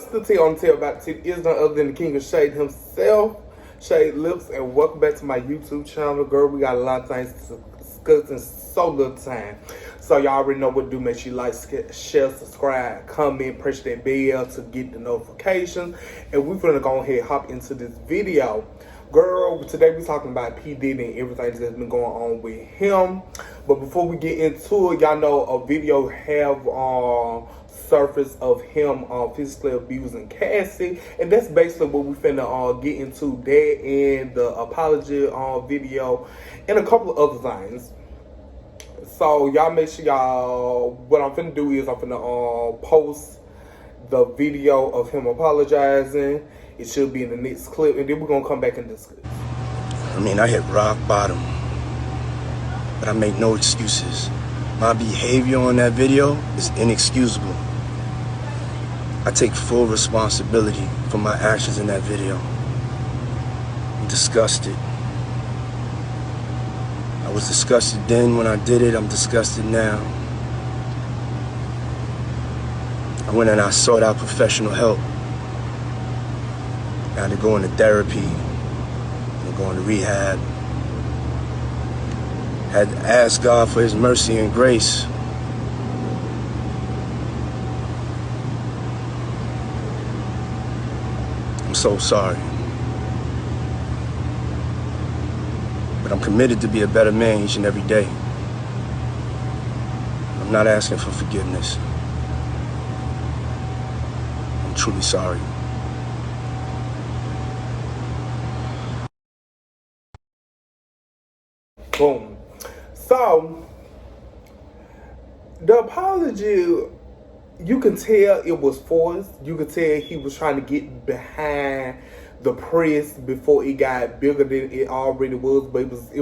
What's the tea on the tale about the tea is none other than the king of shade himself, Shade Lips, and welcome back to my YouTube channel. Girl, we got a lot of things to discuss in so little time. So y'all already know what to do. Make sure you like, share, subscribe, comment, press that bell to get the notifications. And we're gonna go ahead and hop into this video. Girl, today we're talking about P. Diddy and everything that's been going on with him. But before we get into it, y'all know a video have surface of him physically abusing Cassie, and that's basically what we finna get into, that and the apology video and a couple of other things. So y'all make sure y'all, what I'm finna do is I'm finna post the video of him apologizing. It should be in the next clip, and then we're gonna come back and discuss. I mean, I hit rock bottom, but I make no excuses. My behavior on that video is inexcusable. I take full responsibility for my actions in that video. I'm disgusted. I was disgusted then when I did it. I'm disgusted now. I went and I sought out professional help. I had to go into therapy, and go into rehab. Had to ask God for His mercy and grace. I'm so sorry. But I'm committed to be a better man each and every day. I'm not asking for forgiveness. I'm truly sorry. Boom. So, the apology, you can tell it was forced. You can tell he was trying to get behind the press before it got bigger than it already was. But it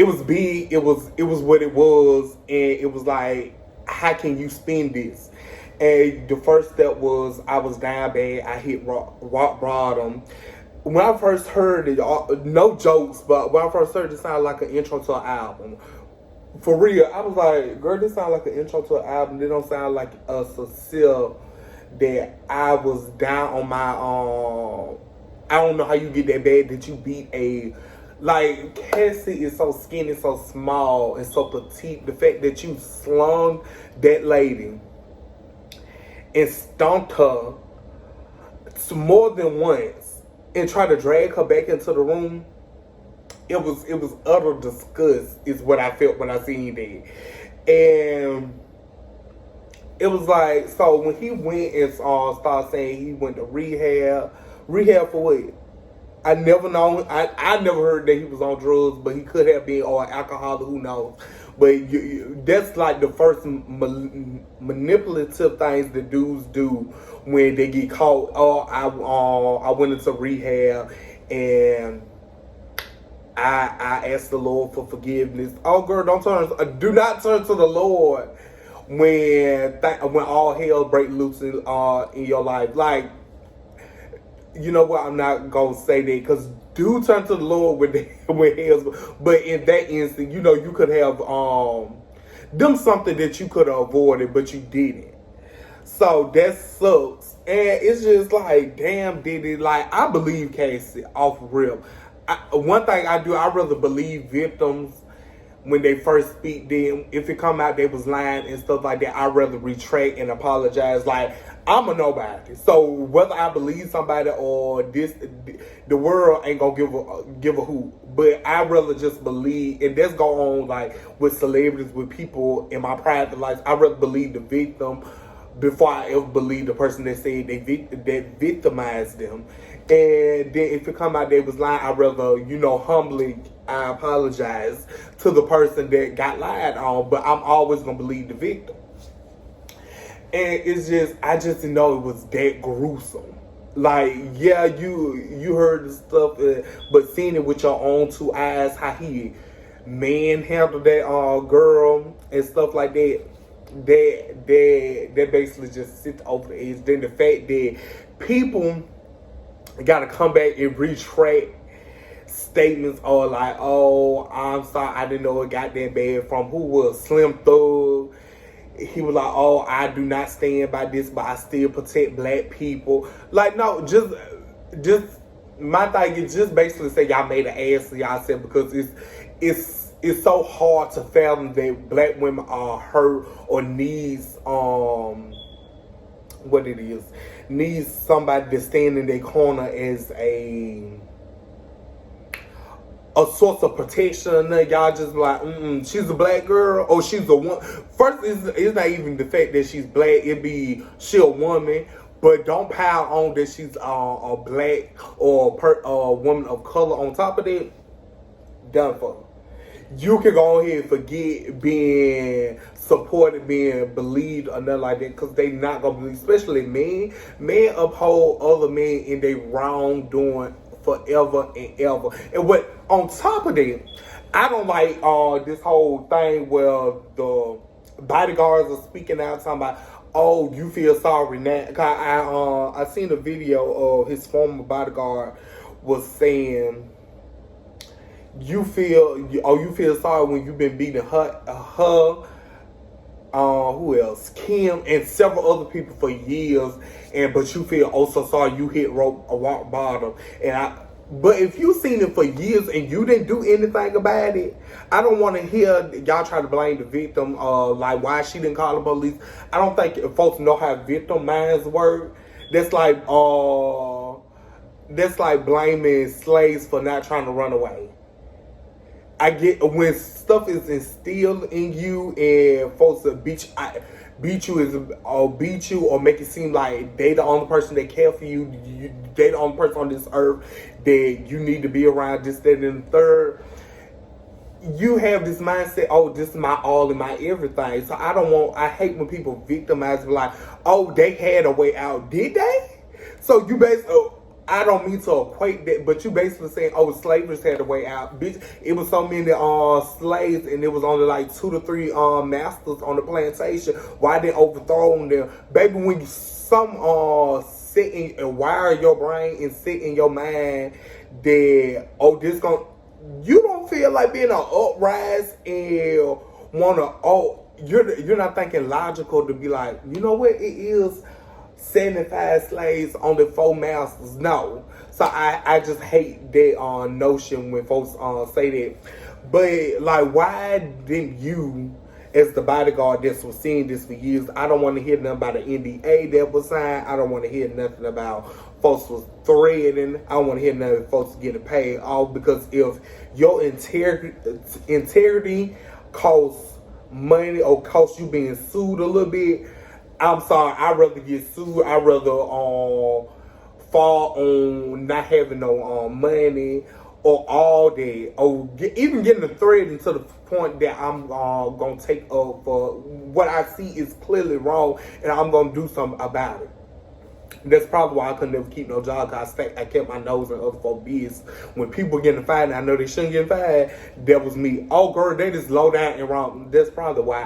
was big. It was what it was, and it was like, how can you spin this? And the first step was I was down bad. I hit rock bottom. When I first heard it, no jokes, but when I first heard it, sounded like an intro to an album. For real, I was like, girl, this sounds like an intro to an album. It don't sound like a sincere that I was down on my, I don't know how you get that bad that you beat a, like, Cassie is so skinny, so small, and so petite. The fact that you slung that lady and stomped her more than once and try to drag her back into the room, it was utter disgust is what I felt when I seen that. And it was like, so when he went and started saying he went to rehab for what? I never heard that he was on drugs, but he could have been, or alcoholic, who knows. But that's like the first manipulative things that dudes do when they get caught. Oh, I went into rehab and I asked the Lord for forgiveness. Oh, girl, do not turn to the Lord when all hell break loose in your life. Like, you know what? I'm not gonna say that, because do turn to the Lord when hell's. But in that instant, you know, you could have done something that you could have avoided, but you didn't. So that sucks, and it's just like, damn, Diddy. Like, I believe Cassie off rip. One thing I do, I rather believe victims when they first speak. Then if it come out they was lying and stuff like that, I'd rather retract and apologize. Like, I'm a nobody, so whether I believe somebody or this, the world ain't gonna give a hoot. But I'd rather just believe, and that's go on like with celebrities, with people in my private life. I'd rather believe the victim before I ever believe the person that said that victimized them. And then if it come out they was lying, I'd rather, you know, humbly I apologize to the person that got lied on. But I'm always gonna believe the victim. And it's just, I just didn't know it was that gruesome. Like, yeah, you heard the stuff, but seeing it with your own two eyes, how he manhandled that girl and stuff like that, that basically just sits over the edge. Then the fact that people gotta come back and retract statements, or like, oh, I'm sorry, I didn't know it got that bad, from who was Slim Thug. he was like, "Oh, I do not stand by this, but I still protect black people." Like, no, just my thing is just basically say y'all made an ass of yourself because it's so hard to fathom that black women are hurt or needs what it is needs somebody to stand in their corner as a source of protection. Y'all just like, she's a black girl or she's a woman. First, it's not even the fact that she's black. It be she a woman, but don't pile on that she's a black or a woman of color. On top of that, done for. You can go ahead and forget being supported, being believed, or nothing like that, because they not gonna believe, especially men. Men uphold other men in their wrongdoing forever and ever. And what on top of that, I don't like this whole thing where the bodyguards are speaking out talking about, oh, you feel sorry now. I seen a video of his former bodyguard was saying, you feel sorry when you've been beating her, who else? Kim and several other people for years, but you feel also sorry you hit rock bottom. But if you seen it for years and you didn't do anything about it, I don't want to hear y'all try to blame the victim, like why she didn't call the police. I don't think folks know how victim minds work. That's like blaming slaves for not trying to run away. I get when stuff is instilled in you and folks that beat you or make it seem like they the only person that care for you, they the only person on this earth that you need to be around, this, that, and the third. You have this mindset, oh, this is my all and my everything. So I hate when people victimize me like, oh, they had a way out, did they? So you basically, I don't mean to equate that, but you basically saying, oh, slavers had a way out. Bitch, it was so many slaves, and it was only like 2 to 3 masters on the plantation. Why they overthrown them? Baby, when you sit in and wire your brain and sit in your mind that, oh, you don't feel like being an uprise and you're not thinking logical to be like, you know what, it is 75 slaves, only 4 masters. No. So I just hate that notion when folks say that. But like, why didn't you, as the bodyguard that was seeing this for years, I don't want to hear nothing about the NDA that was signed. I don't want to hear nothing about folks was threatening. I don't want to hear nothing about folks getting paid off, because if your integrity costs money or costs you being sued a little bit, I'm sorry, I'd rather get sued. I'd rather fall on not having no money or all that, or even getting threatened to the point that I'm going to take up for what I see is clearly wrong, and I'm going to do something about it. That's probably why I could never keep no job, because I kept my nose in other folks' business. When people getting fired and I know they shouldn't get fired, that was me. Oh, girl, they just low down and wrong. That's probably why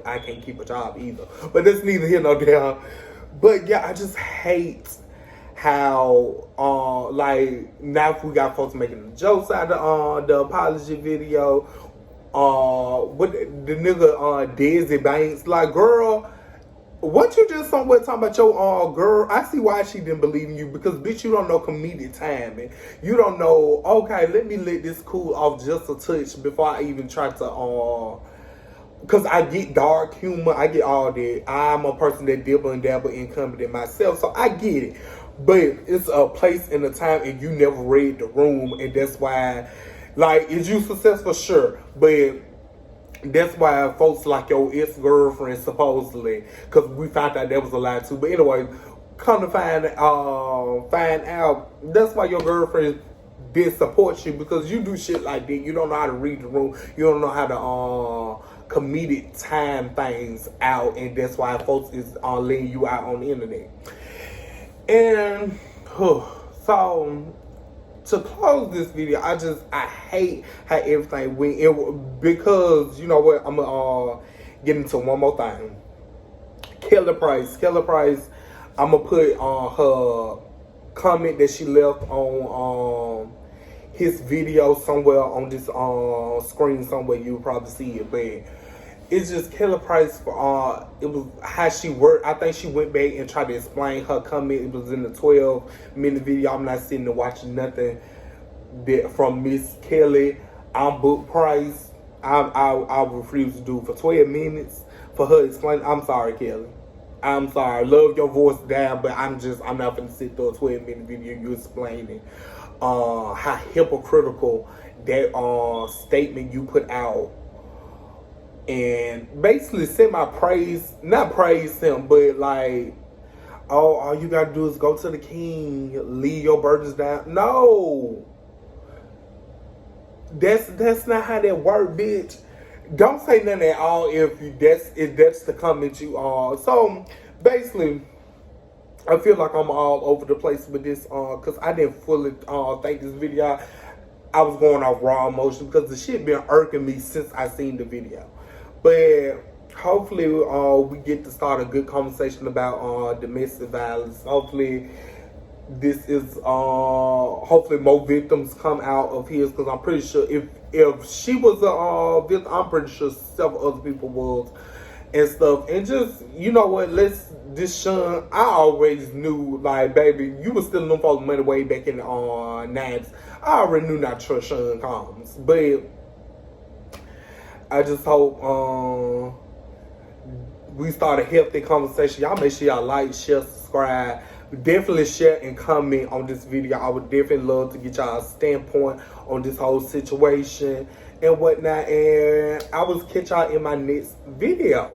I can't keep a job either. But that's neither here nor there. But yeah, I just hate how, like, now we got folks making jokes out of the apology video. What the nigga Dizzy Banks, like, girl, what you just somewhere talking about your girl? I see why she didn't believe in you, because bitch, you don't know comedic timing. You don't know, okay, let me let this cool off just a touch before I even try to because I get dark humor, I get all that. I'm a person that dibble and dabble in comedy myself, so I get it. But it's a place and a time, and you never read the room, and that's why, like, is you successful? Sure, but that's why folks like your ex-girlfriend, supposedly, because we found out that was a lie too. But anyway, come to find out, that's why your girlfriend didn't support you, because you do shit like that. You don't know how to read the room. You don't know how to comedic time things out, and that's why folks is laying you out on the internet. And so, to close this video, I hate how everything went, because, you know what, I'm gonna get into one more thing. Kelly Price, I'm gonna put her comment that she left on his video somewhere on this screen somewhere. You'll probably see it, but it's just Kelly Price for it was how she worked. I think she went back and tried to explain her comment. It was in the 12-minute video. I'm not sitting there watching nothing that from Miss Kelly. I'm book price. I refuse to do for 12 minutes for her explaining. I'm sorry, Kelly. I'm sorry. Love your voice down, but I'm not gonna sit through a 12-minute video you explaining how hypocritical that statement you put out, and basically not praise him, but like, oh, all you gotta do is go to the king, leave your burdens down. No, that's not how that work, bitch. Don't say nothing at all if that's the comment you are. So basically, I feel like I'm all over the place with this because I didn't fully think this video. I was going off raw emotion because the shit been irking me since I seen the video. But hopefully we get to start a good conversation about domestic violence. Hopefully this is hopefully more victims come out of his, because I'm pretty sure if she was a victim, I'm pretty sure several other people was and stuff. And just, you know what, this Sean, I always knew, like, baby, you was stealing them folks' money way back in the 90s. I already knew not to trust Sean Combs. But I just hope we start a healthy conversation. Y'all make sure y'all like, share, subscribe. Definitely share and comment on this video. I would definitely love to get y'all standpoint on this whole situation and whatnot. And I will catch y'all in my next video.